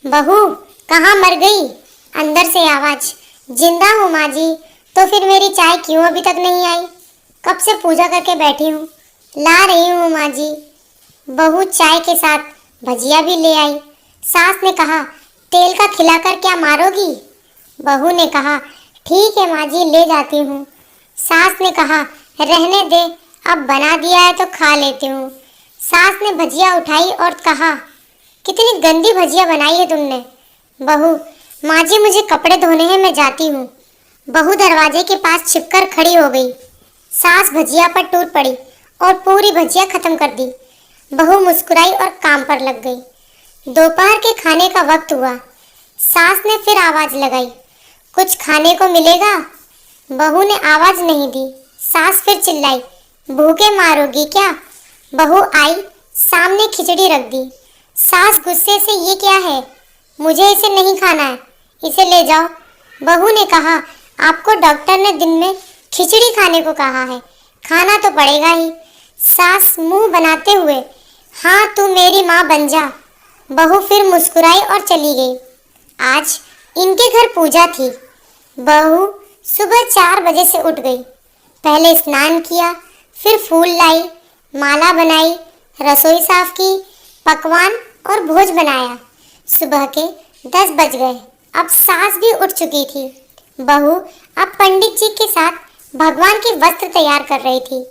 बहू, कहाँ मर गई? अंदर से आवाज। जिंदा हूँ माँ जी। तो फिर मेरी चाय क्यों अभी तक नहीं आई? कब से पूजा करके बैठी हूँ, ला रही हूँ माँ जी। बहू चाय के साथ भजिया भी ले आई। सास ने कहा, तेल का खिलाकर क्या मारोगी? बहू ने कहा, ठीक है माँ जी, ले जाती हूँ। सास ने कहा, रहने दे, अब बना दिया है तो खा लेती हूँ। सास ने भजिया उठाई और कहा, कितनी गंदी भजिया बनाई है तुमने। बहू, माँ जी मुझे कपड़े धोने हैं, मैं जाती हूँ। बहू दरवाजे के पास छिपकर खड़ी हो गई। सास भजिया पर टूट पड़ी और पूरी भजिया खत्म कर दी। बहू मुस्कुराई और काम पर लग गई। दोपहर के खाने का वक्त हुआ। सास ने फिर आवाज लगाई, कुछ खाने को मिलेगा? बहू ने आवाज नहीं दी। सास फिर चिल्लाई, भूखे मारोगी क्या? बहू आई, सामने खिचड़ी रख दी। सास गुस्से से, ये क्या है? मुझे इसे नहीं खाना है, इसे ले जाओ। बहू ने कहा, आपको डॉक्टर ने दिन में खिचड़ी खाने को कहा है, खाना तो पड़ेगा ही। सास मुंह बनाते हुए, हाँ तू मेरी माँ बन जा। बहू फिर मुस्कुराई और चली गई। आज इनके घर पूजा थी। बहू सुबह 4 बजे से उठ गई। पहले स्नान किया, फिर फूल लाई, माला बनाई, रसोई साफ की, पकवान और भोज बनाया। सुबह के 10 बज गए। अब सास भी उठ चुकी थी। बहू अब पंडित जी के साथ भगवान के वस्त्र तैयार कर रही थी।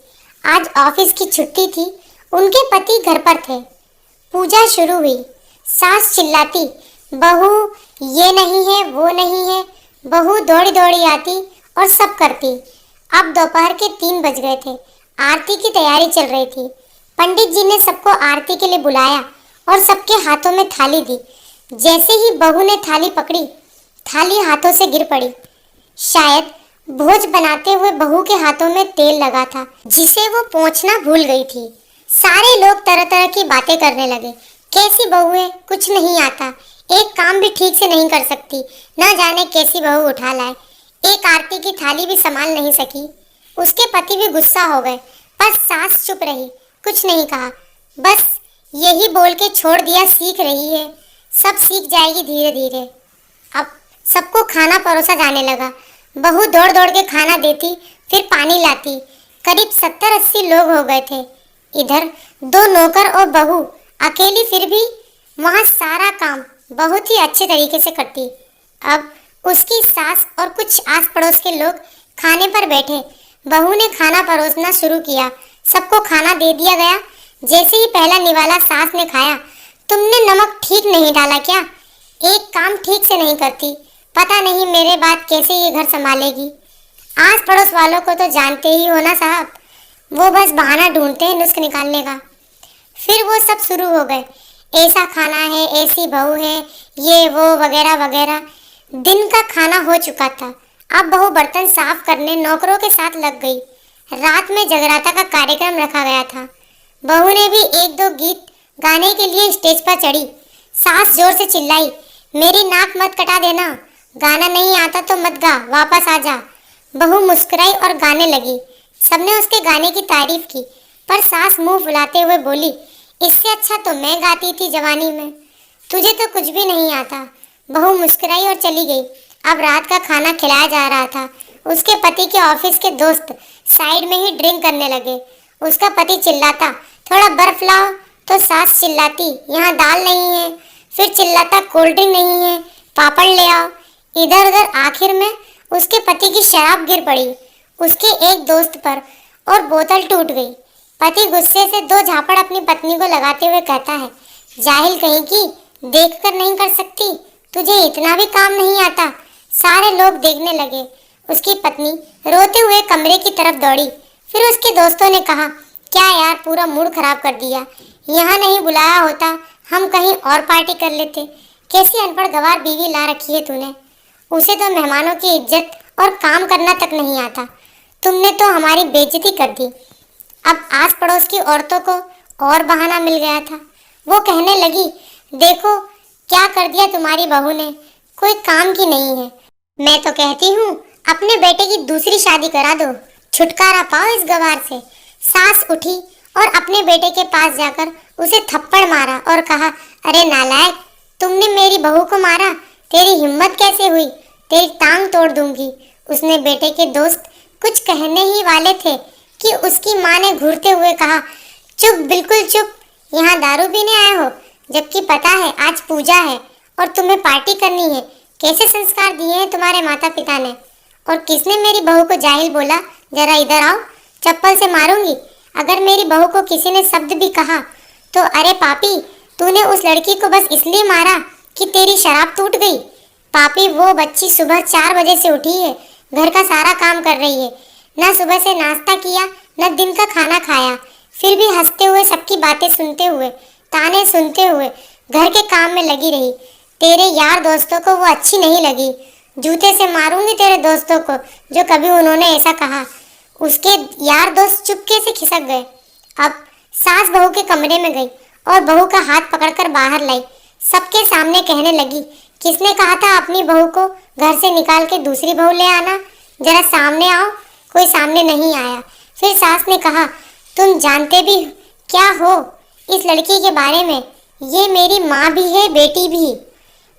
आज ऑफिस की छुट्टी थी, उनके पति घर पर थे। पूजा शुरू हुई। सास चिल्लाती, बहू ये नहीं है, वो नहीं है। बहू दौड़ी दौड़ी आती और सब करती। अब दोपहर के 3 बज गए थे। आरती की तैयारी चल रही थी। पंडित जी ने सबको आरती के लिए बुलाया और सबके हाथों में थाली दी। जैसे ही बहू ने थाली पकड़ी, थाली हाथों से गिर पड़ी। शायद भोज बनाते हुए बहू के हाथों में तेल लगा था, जिसे वो पोंछना भूल गई थी। सारे लोग तरह तरह की बातें करने लगे। कैसी बहू है, कुछ नहीं आता, एक काम भी ठीक से नहीं कर सकती, न जाने कैसी बहू उठा लाए, एक आरती की थाली भी संभाल नहीं सकी। उसके पति भी गुस्सा हो गए, पर सास चुप रही, कुछ नहीं कहा, बस यही बोल के छोड़ दिया, सीख रही है, सब सीख जाएगी धीरे धीरे। अब सबको खाना परोसा जाने लगा। बहू दौड़ दौड़ के खाना देती, फिर पानी लाती। करीब 70-80 लोग हो गए थे। इधर 2 नौकर और बहू अकेली, फिर भी वहाँ सारा काम बहुत ही अच्छे तरीके से करती। अब उसकी सास और कुछ आस पड़ोस के लोग खाने पर बैठे। बहू ने खाना परोसना शुरू किया। सबको खाना दे दिया गया। जैसे ही पहला निवाला सास ने खाया, तुमने नमक ठीक नहीं डाला क्या? एक काम ठीक से नहीं करती, पता नहीं मेरे बाद कैसे ये घर संभालेगी। आस पड़ोस वालों को तो जानते ही हो ना साहब, वो बस बहाना ढूंढते हैं नुस्ख निकालने का। फिर वो सब शुरू हो गए, ऐसा खाना है, ऐसी बहू है, ये वो वगैरह वगैरह। दिन का खाना हो चुका था। अब बहू बर्तन साफ करने नौकरों के साथ लग गई। रात में जगराता का कार्यक्रम रखा गया था। बहू ने भी 1-2 गीत गाने के लिए स्टेज पर चढ़ी। सास जोर से चिल्लाई, मेरी नाक मत कटा देना, गाना नहीं आता तो मत गा, वापस आ जा। बहू मुस्कुराई और गाने लगी। सबने उसके गाने की तारीफ की, पर सास मुंह फुलाते हुए बोली, इससे अच्छा तो मैं गाती थी जवानी में, तुझे तो कुछ भी नहीं आता। बहू मुस्कुराई और चली गई। अब रात का खाना खिलाया जा रहा था। उसके पति के ऑफिस के दोस्त साइड में ही ड्रिंक करने लगे। उसका पति चिल्लाता, थोड़ा बर्फ लाओ, तो सास चिल्लाती, यहाँ दाल नहीं है। फिर चिल्लाता, कोल्ड ड्रिंक नहीं है, पापड़ ले आओ। इधर उधर आखिर में उसके पति की शराब गिर पड़ी उसके एक दोस्त पर और बोतल टूट गई। पति गुस्से से 2 झापड़ अपनी पत्नी को लगाते हुए कहता है, जाहिल कहीं की, देख कर नहीं कर सकती, तुझे इतना भी काम नहीं आता। सारे लोग देखने लगे। उसकी पत्नी रोते हुए कमरे की तरफ दौड़ी। फिर उसके दोस्तों ने कहा, क्या यार, पूरा मूड खराब कर दिया, यहाँ नहीं बुलाया होता, हम कहीं और पार्टी कर लेते। कैसी अनपढ़ गंवार बीवी ला रखी है तूने, उसे तो मेहमानों की इज्जत और काम करना तक नहीं आता। तुमने तो हमारी बेइज्जती कर दी। अब आस पड़ोस की औरतों को और बहाना मिल गया था। वो कहने लगी, देखो क्या कर दिया तुम्हारी बहू ने, कोई काम की नहीं है। मैं तो कहती हूँ अपने बेटे की दूसरी शादी करा दो, छुटकारा पाओ इस गंवार से। सास उठी और अपने बेटे के पास जाकर उसे थप्पड़ मारा और कहा, अरे नालायक, तुमने मेरी बहू को मारा, तेरी हिम्मत कैसे हुई, तेरी टांग तोड़ दूंगी। उसने बेटे के दोस्त कुछ कहने ही वाले थे कि उसकी माँ ने घूरते हुए कहा, चुप, बिल्कुल चुप, यहाँ दारू पीने आए हो, जबकि पता है आज पूजा है और तुम्हें पार्टी करनी है। कैसे संस्कार दिए हैं तुम्हारे माता पिता ने। और किसने मेरी बहू को जाहिल बोला, जरा इधर आओ, चप्पल से मारूंगी। अगर मेरी बहू को किसी ने शब्द भी कहा तो, अरे पापी, तूने उस लड़की को बस इसलिए मारा कि तेरी शराब टूट गई। पापी, वो बच्ची सुबह 4 बजे से उठी है, घर का सारा काम कर रही है, ना सुबह से नाश्ता किया, न दिन का खाना खाया, फिर भी हंसते हुए सबकी बातें सुनते हुए, ताने सुनते हुए घर के काम में लगी रही। तेरे यार दोस्तों को वो अच्छी नहीं लगी। जूते से मारूंगी तेरे दोस्तों को जो कभी उन्होंने ऐसा कहा। उसके यार दोस्त चुपके से खिसक गए। अब सास बहू के कमरे में गई और बहू का हाथ पकड़कर बाहर लाई। सबके सामने कहने लगी, किसने कहा था अपनी बहू को घर से निकाल के दूसरी बहू ले आना, जरा सामने आओ। कोई सामने नहीं आया। फिर सास ने कहा, तुम जानते भी क्या हो इस लड़की के बारे में, ये मेरी माँ भी है, बेटी भी।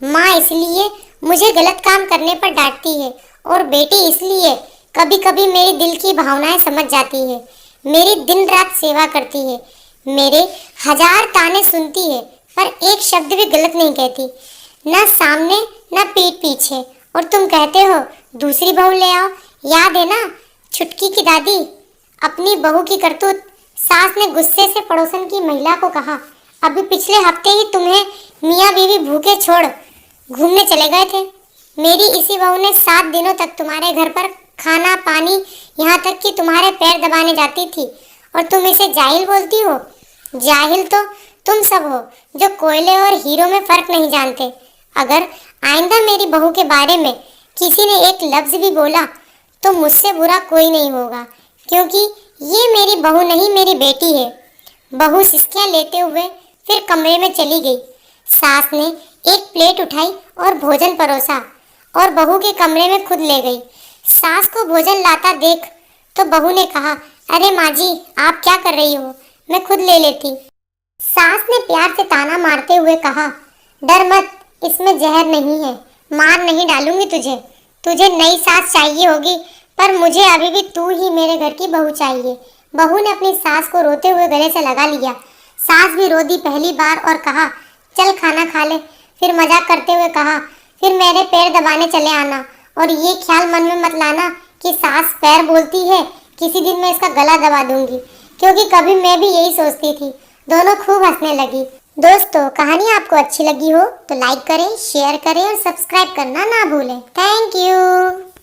माँ इसलिए मुझे गलत काम करने पर डांटती है और बेटी इसलिए कभी कभी मेरी दिल की भावनाएं समझ जाती है, मेरी दिन रात सेवा करती है, मेरे 1000 ताने सुनती है, पर एक शब्द भी गलत नहीं कहती, ना सामने ना पीठ पीछे। और तुम कहते हो दूसरी बहू ले आओ। याद है ना छुटकी की दादी, अपनी बहू की करतूत। सास ने गुस्से से पड़ोसन की महिला को कहा, अभी पिछले हफ्ते ही तुम्हें मियाँ बीवी भूखे छोड़ घूमने चले गए थे। मेरी इसी बहू ने 7 दिनों तक तुम्हारे घर पर खाना पानी, यहाँ तक कि तुम्हारे पैर दबाने जाती थी, और तुम इसे जाहिल बोलती हो। जाहिल तो तुम सब हो जो कोयले और हीरो में फर्क नहीं जानते। अगर आइंदा मेरी बहू के बारे में किसी ने एक लफ्ज भी बोला तो मुझसे बुरा कोई नहीं होगा, क्योंकि ये मेरी बहू नहीं, मेरी बेटी है। बहू सिसकियां लेते हुए फिर कमरे में चली गई। सास ने एक प्लेट उठाई और भोजन परोसा और बहू के कमरे में खुद ले गई। सास को भोजन लाता देख तो बहू ने कहा, अरे माँ जी, आप क्या कर रही हो, मैं खुद ले लेती। सास ने प्यार से ताना मारते हुए कहा, डर मत, इसमें जहर नहीं है, मार नहीं डालूंगी तुझे। तुझे नई सास चाहिए होगी, पर मुझे अभी भी तू ही मेरे घर की बहू चाहिए। बहू ने अपनी सास को रोते हुए गले से लगा लिया। सास भी रो दी पहली बार और कहा, चल खाना खा ले। फिर मजाक करते हुए कहा, फिर मेरे पैर दबाने चले आना, और ये ख्याल मन में मत लाना कि सास पैर बोलती है, किसी दिन मैं इसका गला दबा दूंगी, क्योंकि कभी मैं भी यही सोचती थी। दोनों खूब हंसने लगी। दोस्तों, कहानी आपको अच्छी लगी हो तो लाइक करें, शेयर करें और सब्सक्राइब करना ना भूलें। Thank you.